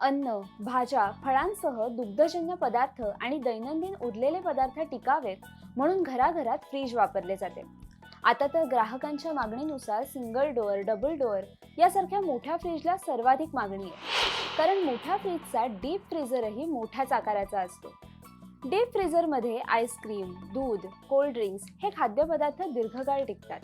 अन्न, भाज्या, फळांसह दुग्धजन्य पदार्थ आणि दैनंदिन उरलेले पदार्थ टिकावेत म्हणून घराघरात फ्रीज वापरले जाते. आता तर ग्राहकांच्या मागणीनुसार सिंगल डोअर, डबल डोअर यासारख्या मोठ्या फ्रीजला सर्वाधिक मागणी आहे. कारण मोठ्या फ्रीजचा डीप फ्रीझरही मोठ्याच आकाराचा असतो. डीप फ्रीझरमध्ये आईस्क्रीम, दूध, कोल्ड ड्रिंक्स हे खाद्यपदार्थ दीर्घकाळ टिकतात.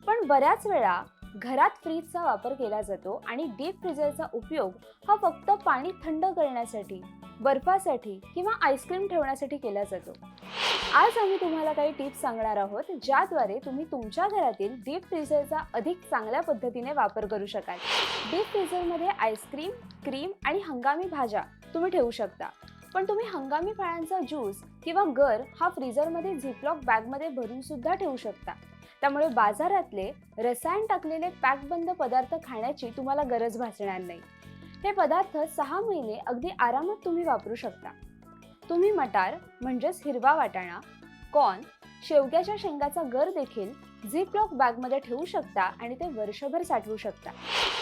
पण बऱ्याच वेळा घरात फ्रीजचा वापर केला जातो आणि डीप फ्रीझरचा उपयोग हा फक्त पाणी थंड करण्यासाठी, बर्फासाठी किंवा आईस्क्रीम ठेवण्यासाठी केला जातो. आज आम्ही तुम्हाला काही टिप्स सांगणार आहोत ज्याद्वारे तुम्ही तुमच्या घरातील डीप फ्रीझरचा अधिक चांगल्या पद्धतीने वापर करू शकाल. डीप फ्रीझरमध्ये आईस्क्रीम, क्रीम आणि हंगामी भाज्या तुम्ही ठेवू शकता. पण तुम्ही हंगामी फळांचा ज्यूस किंवा गर हा फ्रीझरमध्ये झिपलॉक बॅगमध्ये भरून सुद्धा ठेवू शकता. त्यामुळे बाजारातले रसायन टाकलेले पॅकबंद पदार्थ खाण्याची तुम्हाला गरज भासणार नाही. हे पदार्थ 6 महिने अगदी आरामात तुम्ही वापरू शकता. तुम्ही मटार म्हणजेच हिरवा वाटाणा, कॉर्न, शेवग्याच्या शेंगाचा गर देखील झिपलॉक बॅगमध्ये ठेवू शकता आणि ते वर्षभर साठवू शकता.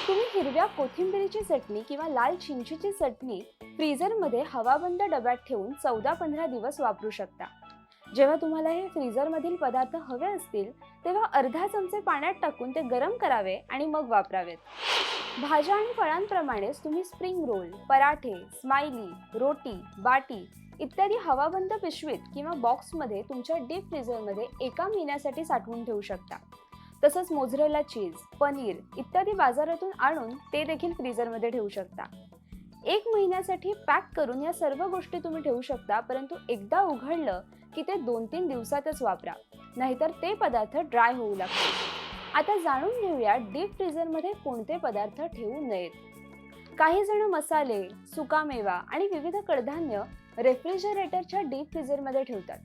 तुम्ही हिरव्या कोथिंबिरीची चटणी किंवा लाल चिंचेची चटणी फ्रीझरमध्ये हवाबंद डब्यात ठेवून 14-15 दिवस वापरू शकता. जेव्हा तुम्हाला हे फ्रीझरमधील पदार्थ हवे असतील तेव्हा अर्धा चमचे पाण्यात टाकून ते गरम करावे आणि मग वापरावेत. भाज्या आणि फळांप्रमाणेच तुम्ही स्प्रिंग रोल, पराठे, स्माइली, रोटी, बाटी इत्यादी हवाबंद पिशवीत किंवा बॉक्समध्ये तुमच्या डीप फ्रीझरमध्ये 1 महिन्यासाठी साठवून ठेवू शकता. तसंच मोझरेला चीज, पनीर इत्यादी बाजारातून आणून ते देखील फ्रीझरमध्ये ठेवू शकता. 1 महिन्यासाठी पॅक करून या सर्व गोष्टी तुम्ही ठेवू शकता, परंतु एकदा उघडलं की ते 2-3 दिवसातच वापरा, नाहीतर ते पदार्थ ड्राय होऊ लागतील. आता जाणून घेऊया डीप फ्रीझरमध्ये कोणते पदार्थ ठेवू नयेत. काही जण मसाले, सुकामेवा आणि विविध कडधान्य रेफ्रिजरेटरच्या डीप फ्रीझरमध्ये ठेवतात.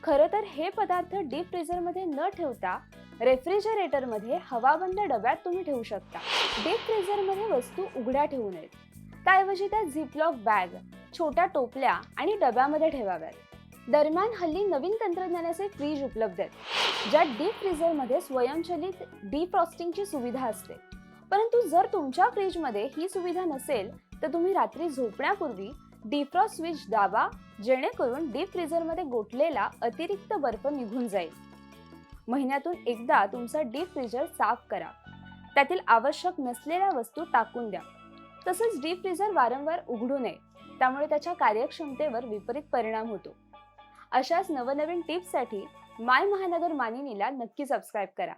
खरं तर हे पदार्थ डीप फ्रीझरमध्ये न ठेवता रेफ्रिजरेटरमध्ये हवाबंद डब्यात तुम्ही ठेवू शकता. डीप फ्रीझरमध्ये वस्तू उघड्या ठेवू नयेत. त्याऐवजी त्या झिपलॉक बॅग, छोट्या टोपल्या आणि डब्यामध्ये ठेवाव्यात. दरम्यान हल्ली नवीन तंत्रज्ञानाचे फ्रीज उपलब्ध आहेत, ज्यात डीप फ्रीझरमध्ये स्वयंचलित डिफ्रॉस्टिंगची सुविधा असते. परंतु जर तुमच्या फ्रीजमध्ये ही सुविधा नसेल तर तुम्ही रात्री झोपण्यापूर्वी डिफ्रॉस्ट स्विच दाबा, जेणेकरून डीप फ्रीझरमध्ये गोठलेला अतिरिक्त बर्फ निघून जाईल. महिन्यातून एकदा तुमचा डीप फ्रीझर साफ करा. त्यातील आवश्यक नसलेल्या वस्तू टाकून द्या. तसंच डीप फ्रीझर वारंवार उघडू नये, त्यामुळे त्याच्या कार्यक्षमतेवर विपरीत परिणाम होतो. अशाच नवनवीन टिप्ससाठी माय महानगर मानिनीला नक्की सबस्क्राईब करा.